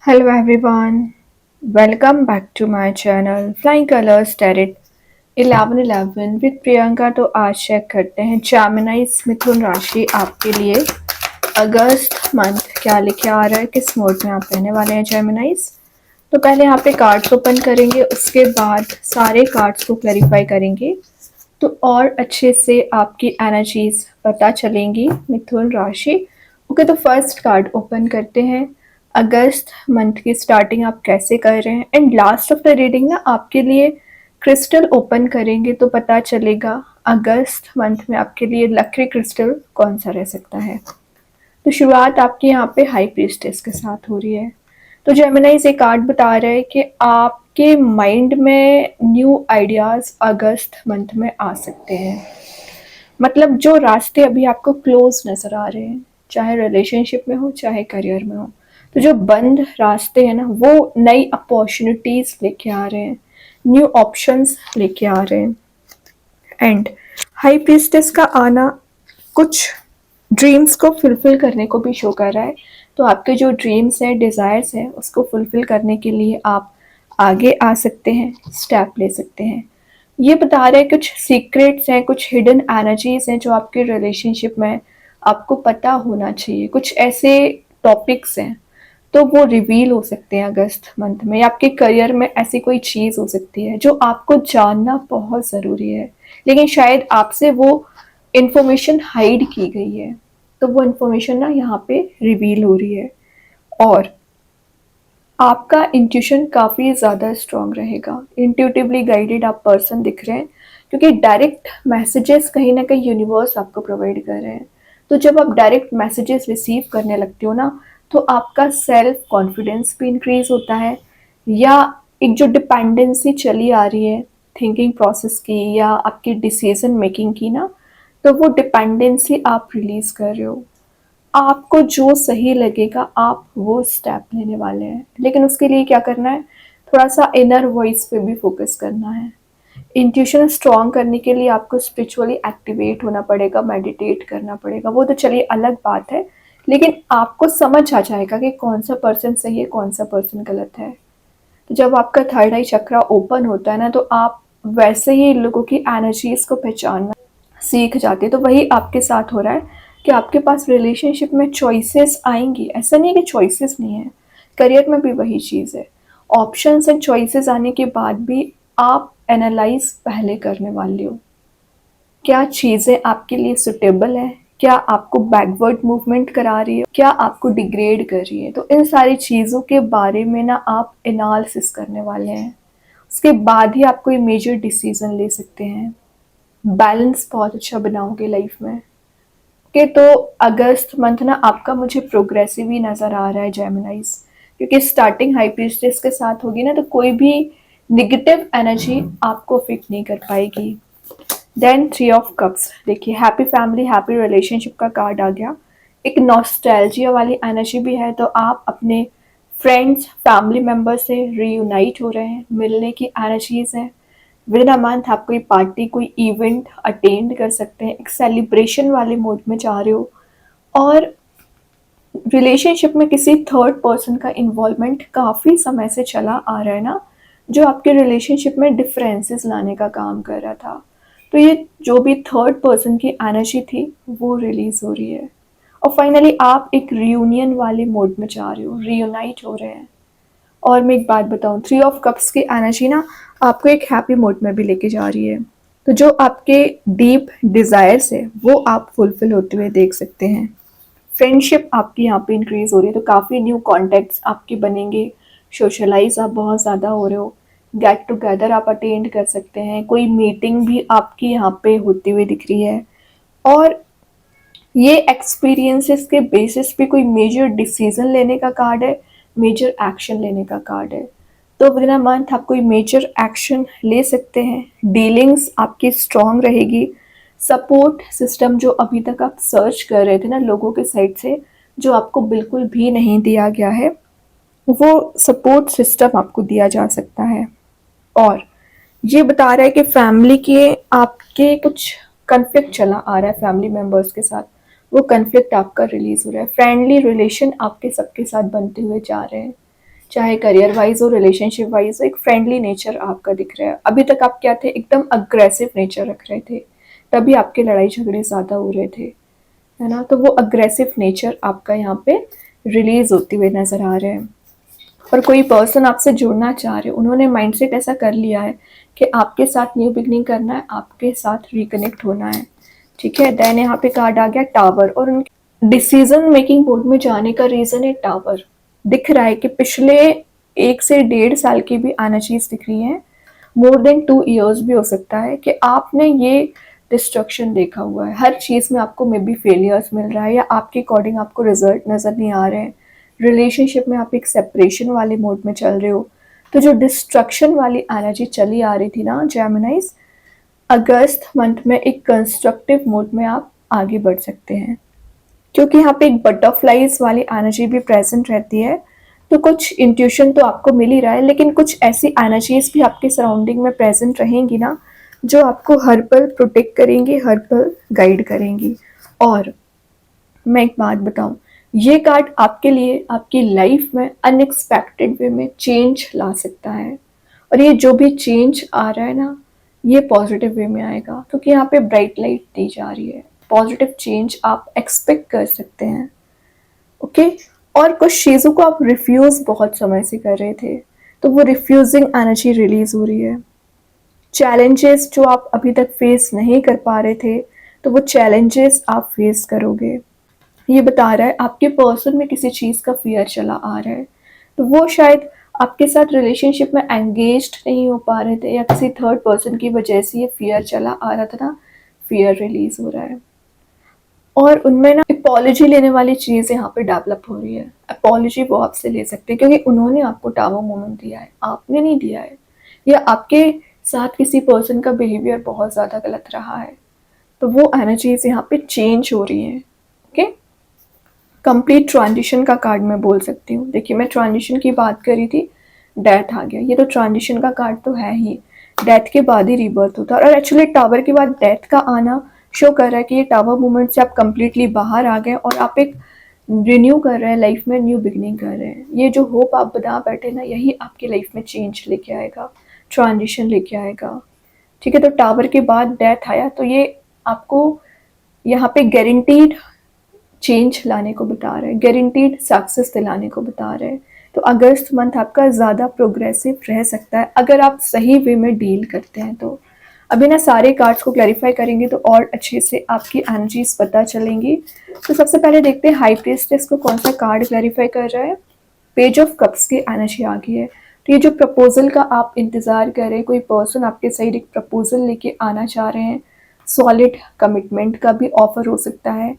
Hello everyone, welcome back to my channel Flying Colors Tarot 1111 with Priyanka। तो आज check करते हैं जेमिनाइज मिथुन राशि आपके लिए अगस्त मंथ क्या लिखे आ रहा है, किस मोड में आप रहने वाले हैं जेमिनाइज। तो पहले यहाँ पे कार्ड्स ओपन करेंगे, उसके बाद सारे कार्ड्स को क्लैरिफाई करेंगे तो और अच्छे से आपकी एनर्जीज पता चलेंगी मिथुन राशि। ओके, तो फर्स्ट कार्ड ओपन करते हैं। अगस्त मंथ की स्टार्टिंग आप कैसे कर रहे हैं and last of the reading ना आपके लिए क्रिस्टल ओपन करेंगे तो पता चलेगा अगस्त मंथ में आपके लिए लकी क्रिस्टल कौन सा रह सकता है। तो शुरुआत आपकी यहाँ पे हाई प्रीस्टेस के साथ हो रही है। तो जेमिनाइज ये कार्ड बता रहा है कि आपके माइंड में न्यू आइडियाज अगस्त मंथ में आ सकते हैं। मतलब जो रास्ते अभी आपको क्लोज नजर आ रहे हैं, चाहे रिलेशनशिप में हो चाहे करियर में हो, तो जो बंद रास्ते हैं ना वो नई अपॉर्चुनिटीज लेके आ रहे हैं, न्यू ऑप्शंस लेके आ रहे हैं। एंड हाई प्रीस्टेस का आना कुछ ड्रीम्स को फुलफिल करने को भी शो कर रहा है। तो आपके जो ड्रीम्स हैं, डिज़ायर्स हैं, उसको फुलफिल करने के लिए आप आगे आ सकते हैं, स्टेप ले सकते हैं। ये बता रहे हैं कुछ सीक्रेट्स हैं, कुछ हिडन एनर्जीज हैं जो आपके रिलेशनशिप में आपको पता होना चाहिए। कुछ ऐसे टॉपिक्स हैं तो वो रिवील हो सकते हैं अगस्त मंथ में, या आपके करियर में ऐसी कोई चीज़ हो सकती है जो आपको जानना बहुत ज़रूरी है, लेकिन शायद आपसे वो इंफॉर्मेशन हाइड की गई है। तो वो इंफॉर्मेशन ना यहाँ पे रिवील हो रही है। और आपका इंट्यूशन काफ़ी ज़्यादा स्ट्रांग रहेगा, इंट्यूटिवली गाइडेड आप पर्सन दिख रहे हैं, क्योंकि डायरेक्ट मैसेजेस कहीं ना कहीं यूनिवर्स आपको प्रोवाइड कर रहे हैं। तो जब आप डायरेक्ट मैसेजेस रिसीव करने लगते हो ना, तो आपका सेल्फ कॉन्फिडेंस भी इंक्रीज होता है, या एक जो डिपेंडेंसी चली आ रही है थिंकिंग प्रोसेस की या आपकी डिसीजन मेकिंग की ना, तो वो डिपेंडेंसी आप रिलीज कर रहे हो। आपको जो सही लगेगा आप वो स्टेप लेने वाले हैं, लेकिन उसके लिए क्या करना है, थोड़ा सा इनर वॉइस पे भी फोकस करना है। इंट्यूशन स्ट्रॉन्ग करने के लिए आपको स्पिरिचुअली एक्टिवेट होना पड़ेगा, मेडिटेट करना पड़ेगा, वो तो चलिए अलग बात है। लेकिन आपको समझ आ जाएगा कि कौन सा पर्सन सही है, कौन सा पर्सन गलत है। तो जब आपका थर्ड आई चक्रा ओपन होता है ना, तो आप वैसे ही लोगों की एनर्जीज को पहचानना सीख जाते हैं। तो वही आपके साथ हो रहा है कि आपके पास रिलेशनशिप में चॉइसेस आएंगी, ऐसा नहीं है कि चॉइसेस नहीं है, करियर में भी वही चीज़ है। ऑप्शंस एंड चॉइसेस आने के बाद भी आप एनालाइज पहले करने वाले हो, क्या चीज़ें आपके लिए सुटेबल है, क्या आपको बैकवर्ड मूवमेंट करा रही है, क्या आपको डिग्रेड कर रही है। तो इन सारी चीज़ों के बारे में ना आप एनालिसिस करने वाले हैं, उसके बाद ही आप कोई मेजर डिसीजन ले सकते हैं। बैलेंस बहुत अच्छा बनाओगे लाइफ में। ओके, तो अगस्त मंथ ना आपका मुझे प्रोग्रेसिव ही नज़र आ रहा है जेमिनाइज, क्योंकि स्टार्टिंग हाई प्रीस्टेस के साथ होगी ना, तो कोई भी निगेटिव एनर्जी आपको अफेक्ट नहीं कर पाएगी। देन थ्री ऑफ कप्स, देखिए हैप्पी फैमिली हैप्पी रिलेशनशिप का कार्ड आ गया। एक नॉस्टैल्जिया वाली एनर्जी भी है, तो आप अपने फ्रेंड्स फैमिली मेम्बर से रीयूनाइट हो रहे हैं, मिलने की एनर्जीज हैं। विद इन अ मंथ आप कोई पार्टी कोई इवेंट अटेंड कर सकते हैं, एक सेलिब्रेशन वाले मोड में जा रहे हो। और रिलेशनशिप में किसी थर्ड पर्सन का इन्वॉल्वमेंट काफ़ी समय से चला आ रहा है ना, जो आपके रिलेशनशिप में डिफरेंसेस लाने का काम कर रहा था। तो ये जो भी थर्ड पर्सन की एनर्जी थी वो रिलीज हो रही है। और फाइनली आप एक रियूनियन वाले मोड में जा रहे हो, रियूनाइट हो रहे हैं। और मैं एक बात बताऊं, थ्री ऑफ कप्स की एनर्जी ना आपको एक हैप्पी मोड में भी लेके जा रही है। तो जो आपके डीप डिजायर्स है वो आप फुलफिल होते हुए देख सकते हैं। फ्रेंडशिप आपकी यहाँ पे इंक्रीज हो रही है, तो काफ़ी न्यू कॉन्टेक्ट्स आपके बनेंगे। सोशलाइज आप बहुत ज़्यादा हो रहे हो, गेट टुगेदर आप अटेंड कर सकते हैं, कोई मीटिंग भी आपकी यहाँ पे होती हुई दिख रही है। और ये एक्सपीरियंसेस के बेसिस पे कोई मेजर डिसीजन लेने का कार्ड है, मेजर एक्शन लेने का कार्ड है। तो विद इन अ मंथ आप कोई मेजर एक्शन ले सकते हैं, डीलिंग्स आपकी स्ट्रांग रहेगी। सपोर्ट सिस्टम जो अभी तक आप सर्च कर रहे थे ना लोगों के साइड से, जो आपको बिल्कुल भी नहीं दिया गया है, वो सपोर्ट सिस्टम आपको दिया जा सकता है। और ये बता रहा है कि फैमिली के आपके कुछ कन्फ्लिक्ट चला आ रहा है फैमिली मेम्बर्स के साथ, वो कन्फ्लिक्ट आपका रिलीज हो रहा है। फ्रेंडली रिलेशन आपके सबके साथ बनते हुए जा रहे हैं। चाहे करियर वाइज हो, रिलेशनशिप वाइज हो, एक फ्रेंडली नेचर आपका दिख रहा है। अभी तक आप क्या थे, एकदम अग्रेसिव नेचर रख रहे थे, तभी आपके लड़ाई झगड़े ज़्यादा हो रहे थे, है ना। तो वो अग्रेसिव नेचर आपका यहाँ पे रिलीज होते हुए नज़र आ रहे हैं। और कोई पर्सन आपसे जुड़ना चाह रहे, उन्होंने माइंडसेट ऐसा कर लिया है कि आपके साथ न्यू बिगनिंग करना है, आपके साथ रिकनेक्ट होना है, ठीक है। देन यहाँ पे कार्ड आ गया टावर, और उनके डिसीजन मेकिंग मोड में जाने का रीजन है टावर। दिख रहा है कि पिछले 1 से 1.5 साल की भी एनर्जीज दिख रही हैं, मोर देन 2 years भी हो सकता है कि आपने ये डिस्ट्रक्शन देखा हुआ है। हर चीज़ में आपको मे बी फेलियर्स मिल रहा है, या आपके अकॉर्डिंग आपको रिजल्ट नज़र नहीं आ रहे हैं। रिलेशनशिप में आप एक सेपरेशन वाले मोड में चल रहे हो। तो जो डिस्ट्रक्शन वाली एनर्जी चली आ रही थी ना जेमिनाइज, अगस्त मंथ में एक कंस्ट्रक्टिव मोड में आप आगे बढ़ सकते हैं, क्योंकि यहाँ पे एक बटरफ्लाइज वाली एनर्जी भी प्रेजेंट रहती है। तो कुछ इंट्यूशन तो आपको मिल ही रहा है, लेकिन कुछ ऐसी एनर्जीज भी आपके सराउंडिंग में प्रेजेंट रहेंगी ना, जो आपको हर पल प्रोटेक्ट करेंगी, हर पल गाइड करेंगी। और मैं एक बात बताऊं, ये कार्ड आपके लिए आपकी लाइफ में अनएक्सपेक्टेड वे में चेंज ला सकता है। और ये जो भी चेंज आ रहा है ना, ये पॉजिटिव वे में आएगा, क्योंकि यहाँ पे ब्राइट लाइट दी जा रही है। पॉजिटिव चेंज आप एक्सपेक्ट कर सकते हैं, ओके। और कुछ चीज़ों को आप रिफ्यूज़ बहुत समय से कर रहे थे, तो वो रिफ्यूजिंग एनर्जी रिलीज हो रही है। चैलेंजेस जो आप अभी तक फेस नहीं कर पा रहे थे, तो वो चैलेंजेस आप फेस करोगे। ये बता रहा है आपके पर्सन में किसी चीज़ का फियर चला आ रहा है, तो वो शायद आपके साथ रिलेशनशिप में एंगेज्ड नहीं हो पा रहे थे, या किसी थर्ड पर्सन की वजह से ये फियर चला आ रहा था ना, फियर रिलीज हो रहा है। और उनमें ना अपॉलॉजी लेने वाली चीज़ यहाँ पे डेवलप हो रही है। अपॉलॉजी वो आपसे ले सकते हैं, क्योंकि उन्होंने आपको टावर मोमेंट दिया है, आपने नहीं दिया है, या आपके साथ किसी पर्सन का बिहेवियर बहुत ज़्यादा गलत रहा है। तो वो एनर्जीज यहाँ पे चेंज हो रही हैं, ओके। कंप्लीट ट्रांजिशन का कार्ड मैं बोल सकती हूँ। देखिए, मैं ट्रांजिशन की बात करी थी, डेथ आ गया। ये तो ट्रांजिशन का कार्ड तो है ही, डेथ के बाद ही रीबर्थ होता है। और एक्चुअली टावर के बाद डेथ का आना शो कर रहा है कि ये टावर मूवमेंट से आप कंप्लीटली बाहर आ गए, और आप एक रिन्यू कर रहे हैं लाइफ में, न्यू बिगनिंग कर रहे हैं। ये जो होप आप बना बैठे ना, यही आपकी लाइफ में चेंज लेके आएगा, ट्रांजिशन लेके आएगा, ठीक है। तो टावर के बाद डेथ आया, तो ये आपको यहाँ पे गारंटीड चेंज लाने को बता रहे हैं, गारंटीड सक्सेस दिलाने को बता रहे हैं। तो अगस्त मंथ आपका ज़्यादा प्रोग्रेसिव रह सकता है, अगर आप सही वे में डील करते हैं। तो अभी ना सारे कार्ड्स को क्लैरिफाई करेंगे तो और अच्छे से आपकी एनर्जीज पता चलेंगी। तो सबसे पहले देखते हैं हाई प्रीस्टेस को कौन सा कार्ड क्लैरिफाई कर रहा है। पेज ऑफ कप्स की एनर्जी आ गई है। तो ये जो प्रपोजल का आप इंतज़ार कर रहे हैं, कोई पर्सन आपके साइड एक प्रपोजल लेके आना चाह रहे हैं, सॉलिड कमिटमेंट का भी ऑफर हो सकता है,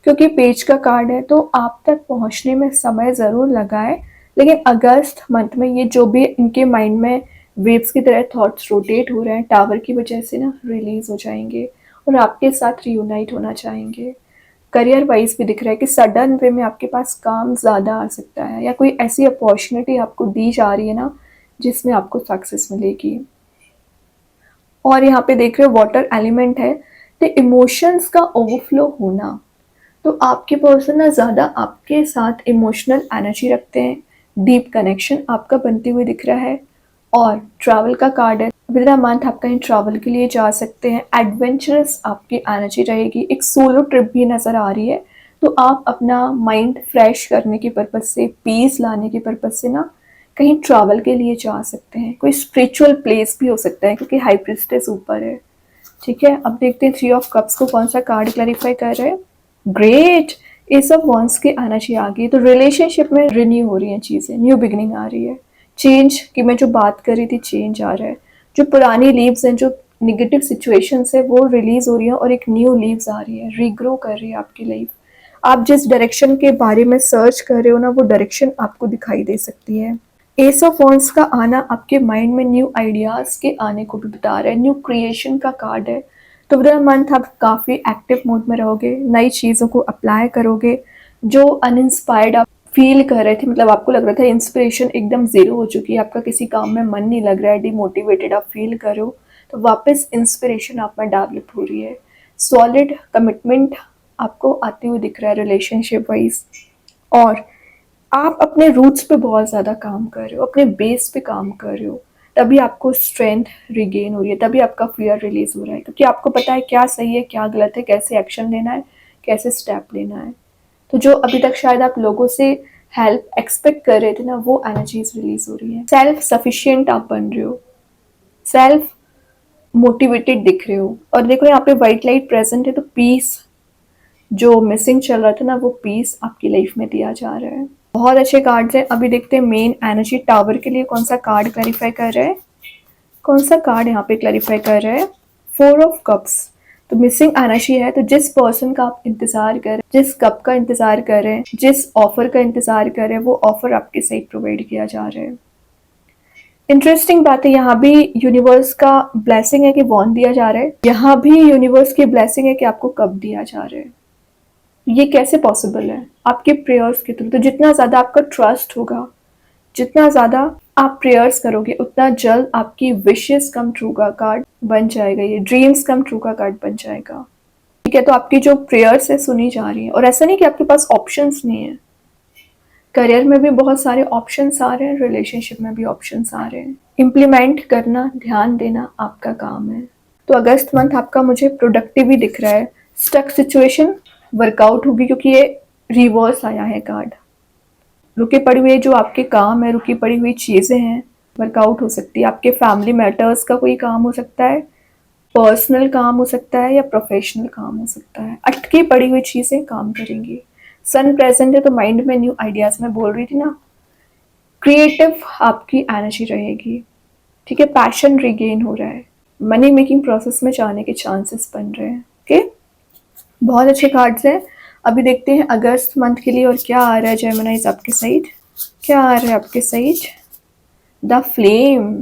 क्योंकि पेज का कार्ड है। तो आप तक पहुंचने में समय ज़रूर लगा है, लेकिन अगस्त मंथ में ये जो भी इनके माइंड में वेव्स की तरह थॉट्स रोटेट हो रहे हैं, टावर की वजह से ना रिलीज हो जाएंगे, और आपके साथ रियूनाइट होना चाहेंगे। करियर वाइज भी दिख रहा है कि सडन वे में आपके पास काम ज़्यादा आ सकता है, या कोई ऐसी अपॉर्चुनिटी आपको दी जा रही है ना, जिसमें आपको सक्सेस मिलेगी। और यहाँ पे देख रहे हो वाटर एलिमेंट है, तो इमोशंस का ओवरफ्लो होना। तो आपके पर्सन ना ज़्यादा आपके साथ इमोशनल एनर्जी रखते हैं, डीप कनेक्शन आपका बनते हुए दिख रहा है। और ट्रैवल का कार्ड है, विद द मंथ आप कहीं ट्रैवल के लिए जा सकते हैं, एडवेंचरस आपकी एनर्जी रहेगी, एक सोलो ट्रिप भी नज़र आ रही है। तो आप अपना माइंड फ्रेश करने के पर्पज़ से, पीस लाने के पर्पज़ से ना कहीं ट्रैवल के लिए जा सकते हैं, कोई स्पिरिचुअल प्लेस भी हो सकता है, क्योंकि हाई प्रीस्टेस ऊपर है, ठीक है। अब देखते हैं 3 ऑफ कप्स को कौन सा कार्ड क्लैरिफाई कर रहे हैं। ग्रेट, एस ऑफ वॉन्ड्स की एनर्जी आ गई। तो रिलेशनशिप में रिन्यू हो रही हैं चीज़ें, न्यू बिगनिंग आ रही है, चेंज की मैं जो बात कर रही थी, चेंज आ रहा है। जो पुरानी लीव्स हैं, जो निगेटिव सिचुएशंस है, वो रिलीज हो रही है, और एक न्यू लीव्स आ रही है, रीग्रो कर रही है आपकी लाइफ। आप जिस डायरेक्शन के बारे में सर्च कर रहे हो ना, वो डायरेक्शन आपको दिखाई दे सकती है। एस ऑफ वॉन्ड्स का आना आपके माइंड में न्यू आइडियाज़ के आने को भी बता रहा है, न्यू क्रिएशन का कार्ड है। तो विद द मंथ आप काफ़ी एक्टिव मोड में रहोगे, नई चीज़ों को अप्लाई करोगे। जो अनइंस्पायर्ड आप फील कर रहे थे, मतलब आपको लग रहा था इंस्पिरेशन एकदम ज़ीरो हो चुकी है, आपका किसी काम में मन नहीं लग रहा है, डिमोटिवेटेड आप फील कर रहे हो, तो वापस इंस्पिरेशन आप में डेवलप हो रही है। सॉलिड कमिटमेंट आपको आते हुए दिख रहा है रिलेशनशिप वाइज। और आप अपने रूट्स पे बहुत ज़्यादा काम कर रहे हो, अपने बेस पे काम कर रहे हो, तभी आपको स्ट्रेंथ रिगेन हो रही है, तभी आपका फियर रिलीज हो रहा है, क्योंकि आपको पता है क्या सही है क्या गलत है, कैसे एक्शन लेना है, कैसे स्टेप लेना है। तो जो अभी तक शायद आप लोगों से हेल्प एक्सपेक्ट कर रहे थे ना, वो एनर्जीज रिलीज हो रही है। सेल्फ सफिशिएंट आप बन रहे हो, सेल्फ मोटिवेटेड दिख रहे हो। और देखो यहाँ पे व्हाइट लाइट प्रेजेंट है, तो पीस जो मिसिंग चल रहा था ना, वो पीस आपकी लाइफ में दिया जा रहा है। बहुत अच्छे कार्ड्स हैं। अभी देखते हैं मेन एनर्जी टावर के लिए कौन सा कार्ड क्लैरिफाई कर रहा है। कौन सा कार्ड यहाँ पे क्लैरिफाई कर रहा है, 4 ऑफ कप्स। तो मिसिंग एनर्जी है, तो जिस पर्सन का आप इंतजार कर रहे हैं, जिस कप का इंतजार कर रहे हैं, जिस ऑफर का इंतजार कर रहे हैं, वो ऑफर आपके साइड प्रोवाइड किया जा रहा है। इंटरेस्टिंग बात है, यहाँ भी यूनिवर्स का ब्लेसिंग है कि वॉन्ड दिया जा रहा है, यहाँ भी यूनिवर्स की ब्लेसिंग है कि आपको कप दिया जा रहा है। ये कैसे पॉसिबल है, आपके प्रेयर्स के थ्रू। तो जितना ज्यादा आपका ट्रस्ट होगा, जितना ज्यादा आप प्रेयर्स करोगे, उतना जल्द आपकी विशेस कम ट्रू का कार्ड बन जाएगा, ये ड्रीम्स कम ट्रू का कार्ड बन जाएगा। ठीक है, तो आपकी जो प्रेयर्स है सुनी जा रही है। और ऐसा नहीं कि आपके पास ऑप्शंस नहीं है, करियर में भी बहुत सारे ऑप्शंस आ रहे हैं, रिलेशनशिप में भी ऑप्शंस आ रहे हैं। इम्प्लीमेंट करना, ध्यान देना आपका काम है। तो अगस्त मंथ आपका मुझे प्रोडक्टिव ही दिख रहा है। स्टक सिचुएशन वर्कआउट होगी, क्योंकि ये रिवर्स आया है कार्ड। रुके पड़े हुए जो आपके काम है, रुकी पड़ी हुई चीज़ें हैं, वर्कआउट हो सकती है। आपके फैमिली मैटर्स का कोई काम हो सकता है, पर्सनल काम हो सकता है, या प्रोफेशनल काम हो सकता है। अटकी पड़ी हुई चीज़ें काम करेंगी। सन प्रेजेंट है, तो माइंड में न्यू आइडियाज में बोल रही थी ना, क्रिएटिव आपकी एनर्जी रहेगी। ठीक है, पैशन रिगेन हो रहा है, मनी मेकिंग प्रोसेस में जाने के चांसेस बन रहे हैं। ओके, बहुत अच्छे कार्ड्स हैं। अभी देखते हैं अगस्त मंथ के लिए और क्या आ रहा है जेमिनाइज आपके साइड। क्या आ रहा है आपके साइड, द फ्लेम।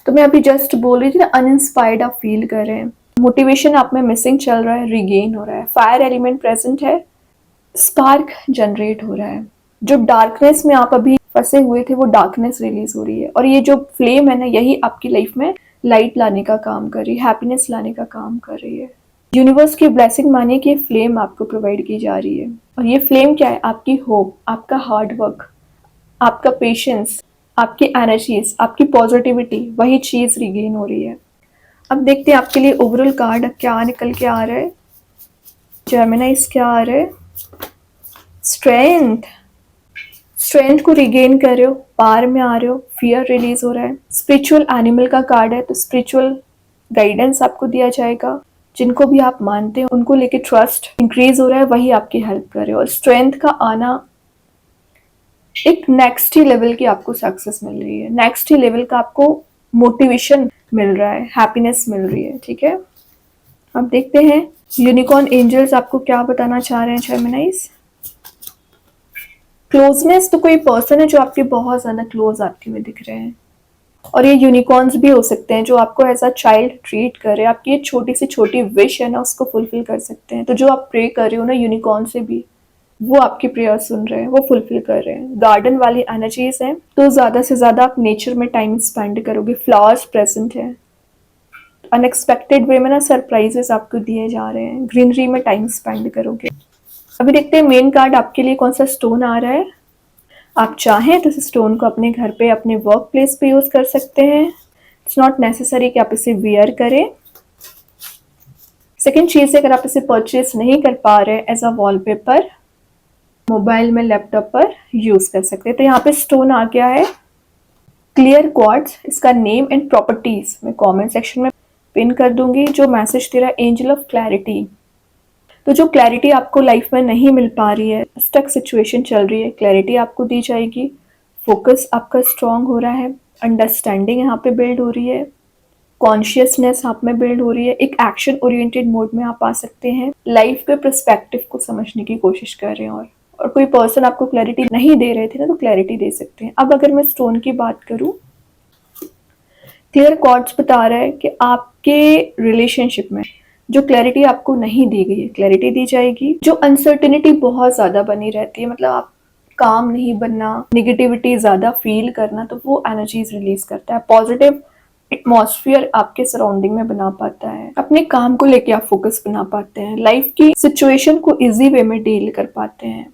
तो मैं अभी जस्ट बोल रही थी ना, अनइंस्पायर्ड आप फील कर रहे हैं, मोटिवेशन आप में मिसिंग चल रहा है, रिगेन हो रहा है। फायर एलिमेंट प्रेजेंट है, स्पार्क जनरेट हो रहा है। जो डार्कनेस में आप अभी फंसे हुए थे, वो डार्कनेस रिलीज हो रही है। और ये जो फ्लेम है ना, यही आपकी लाइफ में लाइट लाने का काम कर रही है, हैप्पीनेस लाने का काम कर रही है। यूनिवर्स की ब्लेसिंग मानिए कि फ्लेम आपको प्रोवाइड की जा रही है। और ये फ्लेम क्या है, आपकी होप, आपका हार्ड वर्क, आपका पेशेंस, आपकी एनर्जीज, आपकी पॉजिटिविटी, वही चीज रिगेन हो रही है। अब देखते हैं आपके लिए ओवरऑल कार्ड क्या निकल के आ रहा है। जेमिनाइज क्या आ रहा है, स्ट्रेंथ। स्ट्रेंथ को रिगेन कर रहे हो, पार में आ रहे हो, फियर रिलीज हो रहा है। स्पिरिचुअल एनिमल का कार्ड है, तो स्पिरिचुअल गाइडेंस आपको दिया जाएगा। जिनको भी आप मानते हैं उनको लेके ट्रस्ट इंक्रीज हो रहा है, वही आपकी हेल्प कर रहे हो। और स्ट्रेंथ का आना, एक नेक्स्ट ही लेवल की आपको सक्सेस मिल रही है, नेक्स्ट ही लेवल का आपको मोटिवेशन मिल रहा है, हैप्पीनेस मिल रही है। ठीक है, अब देखते हैं यूनिकॉर्न एंजल्स आपको क्या बताना चाह रहे हैं जेमिनाइज। क्लोजनेस, तो कोई पर्सन है जो आपके बहुत ज्यादा क्लोज आते हुए दिख रहे हैं। और ये यूनिकॉर्न्स भी हो सकते हैं जो आपको एज अ चाइल्ड ट्रीट कर रहे हैं, आपकी छोटी से छोटी विश है ना, उसको फुलफिल कर सकते हैं। तो जो आप प्रे कर रहे हो ना यूनिकॉर्न से भी, वो आपकी प्रेयर सुन रहे हैं, वो फुलफिल कर रहे हैं। गार्डन वाली एनर्जीज हैं, तो ज्यादा से ज्यादा आप नेचर में टाइम स्पेंड करोगे। फ्लावर्स प्रेजेंट है, अनएक्सपेक्टेड वे में ना सरप्राइजेस आपको दिए जा रहे हैं। ग्रीनरी में टाइम स्पेंड करोगे। अभी देखते हैं मेन कार्ड आपके लिए कौन सा स्टोन आ रहा है। आप चाहें तो इस स्टोन को अपने घर पे, अपने वर्क प्लेस पे यूज कर सकते हैं। इट्स नॉट नेसेसरी कि आप इसे वियर करें। सेकेंड चीज, अगर आप इसे परचेज नहीं कर पा रहे एज अ वॉलपेपर, मोबाइल में, लैपटॉप पर यूज कर सकते हैं। तो यहाँ पे स्टोन आ गया है क्लियर क्वार्ट्ज। इसका नेम एंड प्रॉपर्टीज मैं कमेंट सेक्शन में पिन कर दूंगी। जो मैसेज दे रहा है, एंजल ऑफ क्लैरिटी। तो जो क्लैरिटी आपको लाइफ में नहीं मिल पा रही है, स्टक सिचुएशन चल रही है, क्लैरिटी आपको दी जाएगी। फोकस आपका स्ट्रांग हो रहा है, अंडरस्टैंडिंग यहाँ पे बिल्ड हो रही है, कॉन्शियसनेस आप में बिल्ड हो रही है। एक एक्शन ओरिएंटेड मोड में आप आ सकते हैं, लाइफ के पर्सपेक्टिव को समझने की कोशिश कर रहे हैं। और कोई पर्सन आपको क्लैरिटी नहीं दे रहे थे ना, तो क्लैरिटी दे सकते हैं। अब अगर मैं स्टोन की बात करूं, क्लियर कॉर्ड्स बता रहा है कि आपके रिलेशनशिप में जो क्लैरिटी आपको नहीं दी गई है, क्लैरिटी दी जाएगी। जो अनसर्टेनिटी बहुत ज्यादा बनी रहती है, मतलब आप काम नहीं बनना, निगेटिविटी ज्यादा फील करना, तो वो एनर्जीज रिलीज करता है। पॉजिटिव एटमॉस्फेयर आपके सराउंडिंग में बना पाता है। अपने काम को लेके आप फोकस बना पाते हैं, लाइफ की सिचुएशन को इजी वे में डील कर पाते हैं।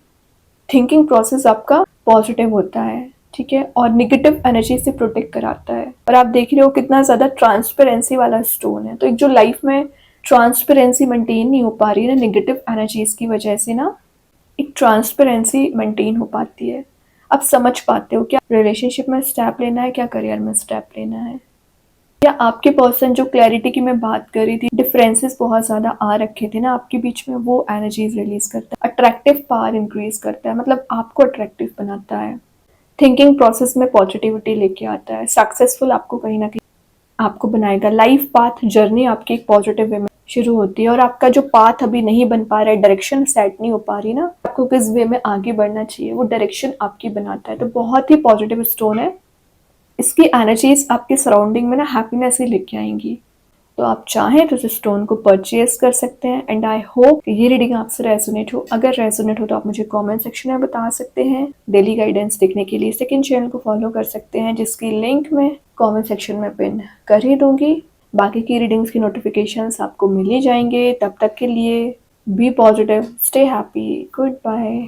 थिंकिंग प्रोसेस आपका पॉजिटिव होता है, ठीक है, और निगेटिव एनर्जी से प्रोटेक्ट कराता है। और आप देख रहे हो कितना ज़्यादा ट्रांसपेरेंसी वाला स्टोन है। तो एक जो लाइफ में ट्रांसपेरेंसी मेंटेन नहीं हो पा रही है ना नेगेटिव एनर्जीज की वजह से ना, एक ट्रांसपेरेंसी मेंटेन हो पाती है। आप समझ पाते हो क्या रिलेशनशिप में स्टेप लेना है, क्या करियर में स्टेप लेना है। या आपके पर्सन जो क्लैरिटी की मैं बात कर रही थी, डिफरेंसेस बहुत ज़्यादा आ रखे थे ना आपके बीच में, वो एनर्जीज रिलीज करता है, अट्रैक्टिव पावर इंक्रीज करता है, मतलब आपको अट्रैक्टिव बनाता है, थिंकिंग प्रोसेस में पॉजिटिविटी लेके आता है, सक्सेसफुल आपको कहीं ना कहीं आपको बनाएगा। लाइफ पाथ जर्नी आपकी एक पॉजिटिव वे में शुरू होती है, और आपका जो पाथ अभी नहीं बन पा रहा है, डायरेक्शन सेट नहीं हो पा रही ना, आपको किस वे में आगे बढ़ना चाहिए, वो डायरेक्शन आपकी बनाता है। तो बहुत ही पॉजिटिव स्टोन है। इसकी एनर्जीज आपके सराउंडिंग में ना हैप्पीनेस ही लेके आएंगी। तो आप चाहें तो इस स्टोन को परचेज कर सकते हैं। एंड आई होप कि ये रीडिंग आपसे रेजोनेट हो। अगर रेजोनेट हो तो आप मुझे कमेंट सेक्शन में बता सकते हैं। डेली गाइडेंस देखने के लिए सेकंड चैनल को फॉलो कर सकते हैं, जिसकी लिंक मैं कमेंट सेक्शन में पिन कर ही दूंगी। बाकी की रीडिंग्स की नोटिफिकेशंस आपको मिल ही जाएंगे। तब तक के लिए be positive, stay happy, good bye.